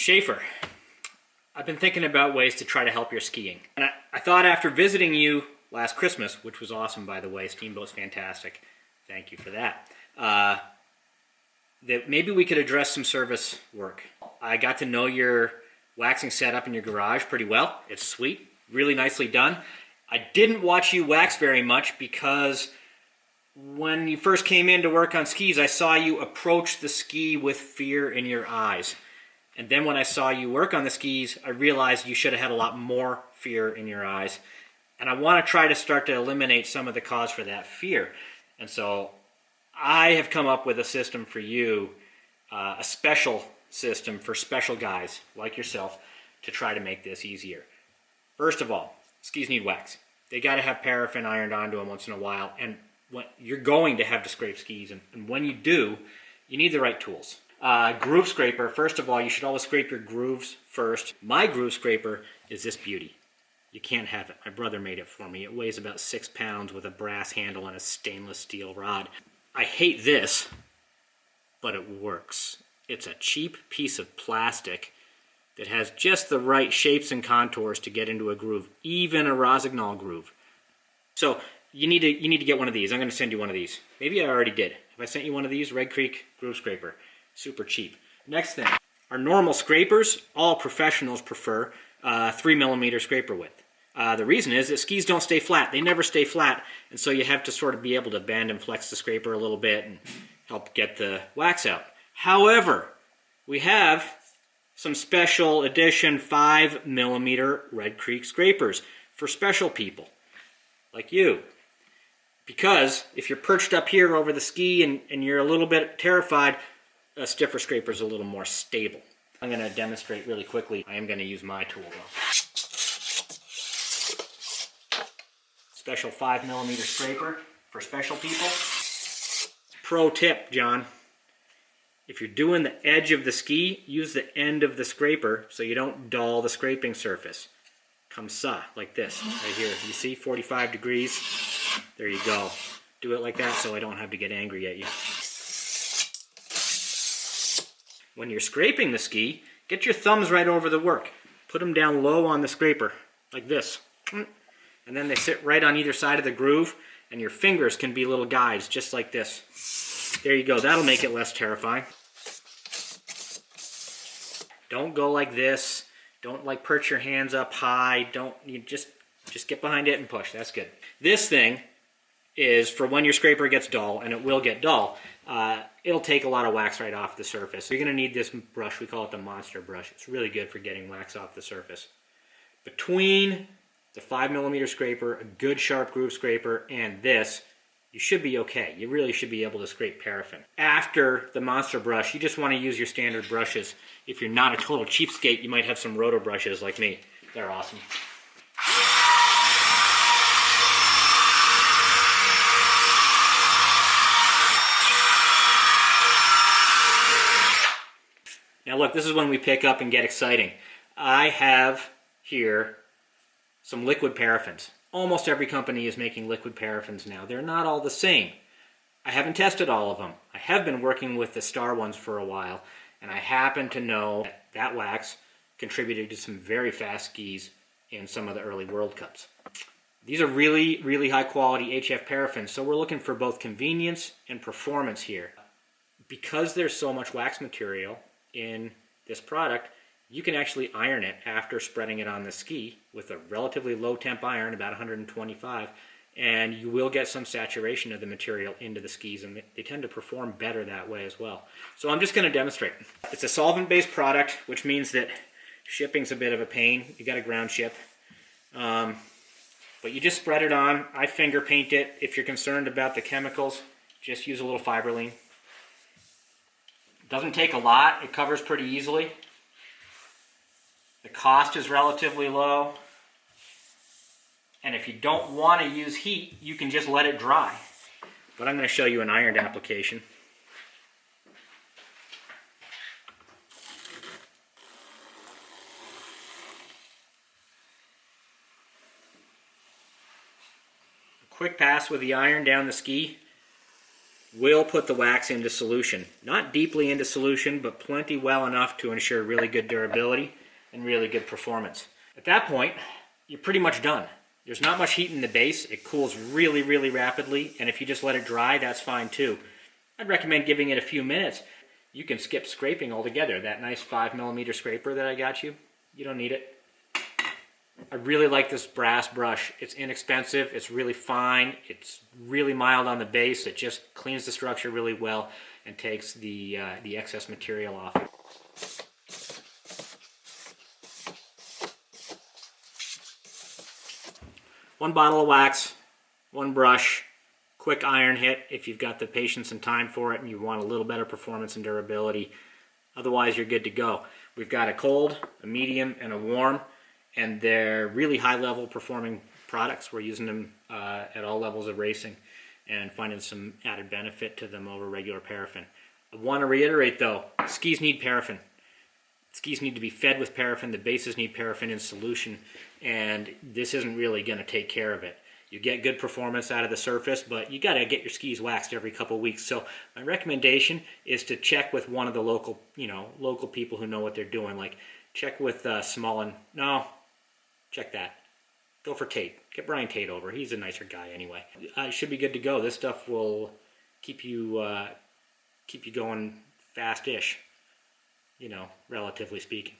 Schaefer, I've been thinking about ways to try to help your skiing. And I thought after visiting you last Christmas, which was awesome by the way, Steamboat's fantastic, thank you for that, that maybe we could address some service work. I got to know your waxing setup in your garage pretty well. It's sweet, really nicely done. I didn't watch you wax very much because when you first came in to work on skis, I saw you approach the ski with fear in your eyes. And then when I saw you work on the skis, I realized you should have had a lot more fear in your eyes. And I want to try to start to eliminate some of the cause for that fear. And so I have come up with a system for you, a special system for special guys like yourself to try to make this easier. First of all, skis need wax. They got to have paraffin ironed onto them once in a while. And you're going to have to scrape skis. And when you do, you need the right tools. Groove scraper, first of all, you should always scrape your grooves first. My groove scraper is this beauty. You can't have it. My brother made it for me. It weighs about 6 pounds with a brass handle and a stainless steel rod. I hate this, but it works. It's a cheap piece of plastic that has just the right shapes and contours to get into a groove, even a Rossignol groove. So you need to get one of these. I'm going to send you one of these. Maybe I already did. Have I sent you one of these? Red Creek groove scraper. Super cheap. Next thing, our normal scrapers, all professionals prefer 3mm scraper width. The reason is that skis don't stay flat. They never stay flat, and so you have to sort of be able to bend and flex the scraper a little bit and help get the wax out. However, we have some special edition 5mm Red Creek scrapers for special people like you. Because if you're perched up here over the ski and you're a little bit terrified, a stiffer scraper is a little more stable. I'm going to demonstrate really quickly. I am going to use my tool though. Special 5mm scraper for special people. Pro tip, John. If you're doing the edge of the ski, use the end of the scraper so you don't dull the scraping surface. Comme ça, like this, right here. You see, 45 degrees. There you go. Do it like that so I don't have to get angry at you. When you're scraping the ski, get your thumbs right over the work. Put them down low on the scraper, like this. And then they sit right on either side of the groove, and your fingers can be little guides, just like this. There you go. That'll make it less terrifying. Don't go like this. Don't like perch your hands up high. You just get behind it and push. That's good. This thing is for when your scraper gets dull, and it will get dull. It'll take a lot of wax right off the surface. You're going to need this brush. We call it the monster brush. It's really good for getting wax off the surface. Between the 5mm scraper, a good sharp groove scraper, and this, you should be okay. You really should be able to scrape paraffin. After the monster brush, you just want to use your standard brushes. If you're not a total cheapskate, you might have some roto brushes like me. They're awesome. Now look, this is when we pick up and get exciting. I have here some liquid paraffins. Almost every company is making liquid paraffins now. They're not all the same. I haven't tested all of them. I have been working with the Star ones for a while, and I happen to know that wax contributed to some very fast skis in some of the early World Cups. These are really, really high quality HF paraffins, so we're looking for both convenience and performance here. Because there's so much wax material in this product, you can actually iron it after spreading it on the ski with a relatively low temp iron, about 125, and you will get some saturation of the material into the skis, and they tend to perform better that way as well. So I'm just going to demonstrate. It's a solvent-based product, which means that shipping's a bit of a pain. You got to ground ship. But you just spread it on. I finger paint it. If you're concerned about the chemicals, just use a little Fiberline. It doesn't take a lot. It covers pretty easily. The cost is relatively low. And if you don't want to use heat, you can just let it dry. But I'm going to show you an ironed application. A quick pass with the iron down the ski. will put the wax into solution. Not deeply into solution, but plenty well enough to ensure really good durability and really good performance. At that point, you're pretty much done. There's not much heat in the base. It cools really, really rapidly, and if you just let it dry, that's fine too. I'd recommend giving it a few minutes. You can skip scraping altogether. That nice 5mm scraper that I got you, you don't need it. I really like this brass brush. It's inexpensive, it's really fine, it's really mild on the base. It just cleans the structure really well and takes the excess material off it. One bottle of wax, one brush, quick iron hit if you've got the patience and time for it and you want a little better performance and durability. Otherwise, you're good to go. We've got a cold, a medium, and a warm. And they're really high-level performing products. We're using them at all levels of racing and finding some added benefit to them over regular paraffin. I want to reiterate, though, skis need paraffin. Skis need to be fed with paraffin. The bases need paraffin in solution, and this isn't really going to take care of it. You get good performance out of the surface, but you got to get your skis waxed every couple of weeks. So my recommendation is to check with one of the local people who know what they're doing. Like check with Smullen. No. Check that. Go for Tate. Get Brian Tate over. He's a nicer guy anyway. It should be good to go. This stuff will keep you going fast-ish, relatively speaking.